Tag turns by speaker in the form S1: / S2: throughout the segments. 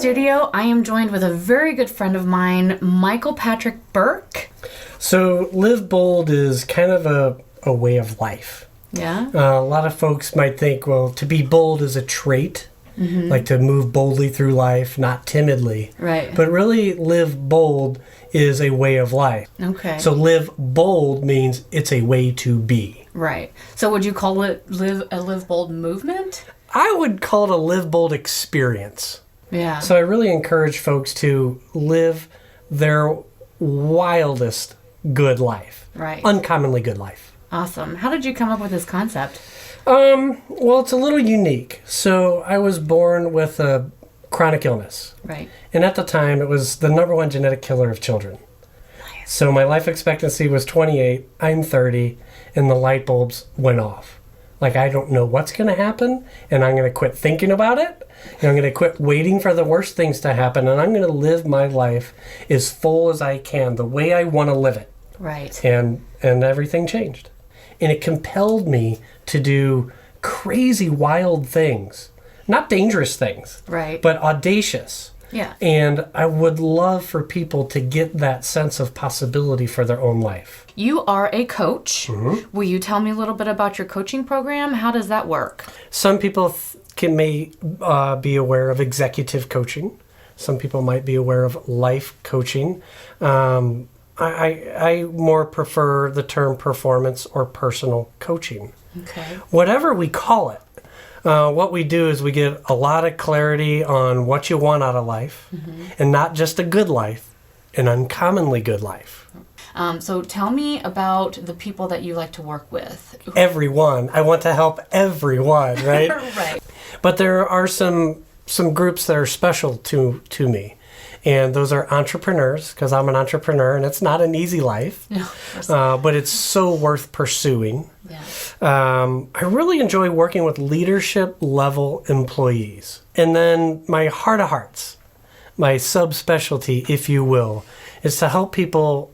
S1: studio, I am joined with a very good friend of mine, Michael Patrick Burke.
S2: So live bold is kind of a way of life.
S1: Yeah.
S2: A lot of folks might think, well, to be bold is a trait, like to move boldly through life, not timidly.
S1: Right.
S2: But really, live bold is a way of life.
S1: Okay.
S2: So live bold means it's a way to be.
S1: Right. So would you call it a live bold movement?
S2: I would call it a live bold experience.
S1: Yeah.
S2: So I really encourage folks to live their wildest good life.
S1: Right.
S2: Uncommonly good life.
S1: Awesome. How did you come up with this concept?
S2: Well, it's a little unique. So I was born with a chronic illness.
S1: Right.
S2: And at the time, it was the number one genetic killer of children.
S1: Nice.
S2: So my life expectancy was 28, I'm 30, and the light bulbs went off. Like, I don't know what's going to happen, and I'm going to quit thinking about it, and I'm going to quit waiting for the worst things to happen, and I'm going to live my life as full as I can, the way I want to live it.
S1: Right.
S2: And everything changed. And it compelled me to do crazy, wild things. Not dangerous things,
S1: Right.
S2: but audacious.
S1: Yeah.
S2: And I would love for people to get that sense of possibility for their own life.
S1: You are a coach. Will you tell me a little bit about your coaching program? How does that work?
S2: Some people may be aware of executive coaching. Some people might be aware of life coaching. I more prefer the term performance or personal coaching.
S1: Okay.
S2: Whatever we call it, what we do is we get a lot of clarity on what you want out of life, and not just a good life, an uncommonly good life.
S1: So tell me about the people that you like to work with.
S2: Everyone. I want to help everyone, right?
S1: Right.
S2: But there are some groups that are special to me. And those are entrepreneurs, because I'm an entrepreneur, and it's not an easy life, but it's so worth pursuing.
S1: Yeah.
S2: I really enjoy working with leadership level employees. And then my heart of hearts, my subspecialty, if you will, is to help people,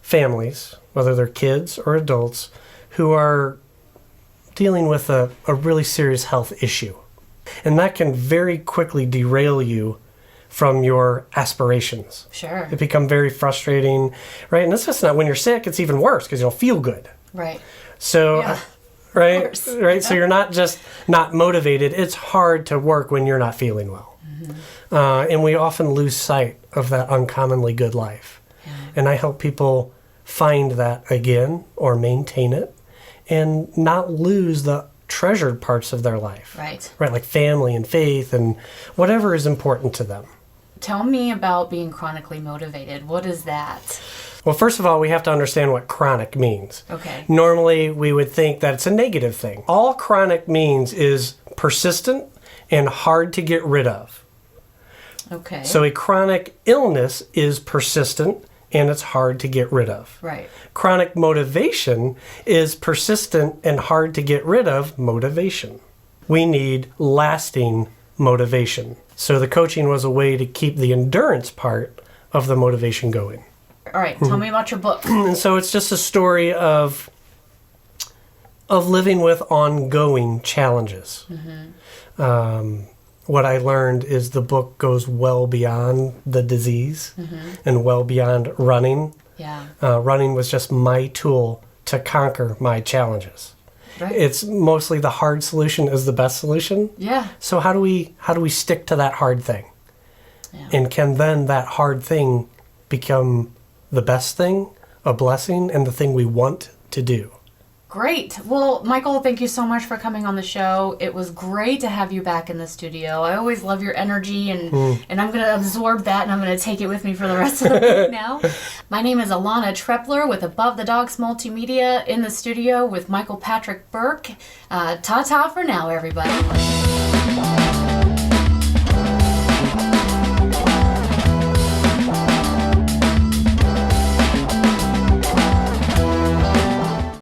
S2: families, whether they're kids or adults, who are dealing with a really serious health issue. And that can very quickly derail you from your aspirations.
S1: Sure.
S2: It become very frustrating, right? And it's just not when you're sick, it's even worse because you don't feel good.
S1: Right.
S2: So,
S1: Yeah,
S2: right?
S1: course.
S2: Right.
S1: Yeah.
S2: So you're not just not motivated. It's hard to work when you're not feeling well. And we often lose sight of that uncommonly good life.
S1: Yeah.
S2: And I help people find that again or maintain it and not lose the treasured parts of their life.
S1: Right.
S2: Right, like family and faith and whatever is important to them.
S1: Tell me about being chronically motivated. What is that?
S2: Well, first of all, we have to understand what chronic means.
S1: Okay.
S2: Normally, we would think that it's a negative thing. All chronic means is persistent and hard to get rid of.
S1: Okay.
S2: So a chronic illness is persistent and it's hard to get rid of.
S1: Right.
S2: Chronic motivation is persistent and hard to get rid of motivation. We need lasting motivation. So the coaching was a way to keep the endurance part of the motivation going.
S1: All right. Tell me about your book.
S2: And so it's just a story of living with ongoing challenges. What I learned is the book goes well beyond the disease and well beyond running.
S1: Yeah.
S2: Running was just my tool to conquer my challenges.
S1: Right.
S2: It's mostly the hard solution is the best solution.
S1: Yeah.
S2: So how do we stick to that hard thing?
S1: Yeah.
S2: And can then that hard thing become the best thing, a blessing, and the thing we want to do?
S1: Great. Well, Michael, thank you so much for coming on the show. It was great to have you back in the studio. I always love your energy, and I'm going to absorb that, and I'm going to take it with me for the rest of the week now. My name is Alana Trepler with Above the Dogs Multimedia in the studio with Michael Patrick Burke. Ta-ta for now, everybody.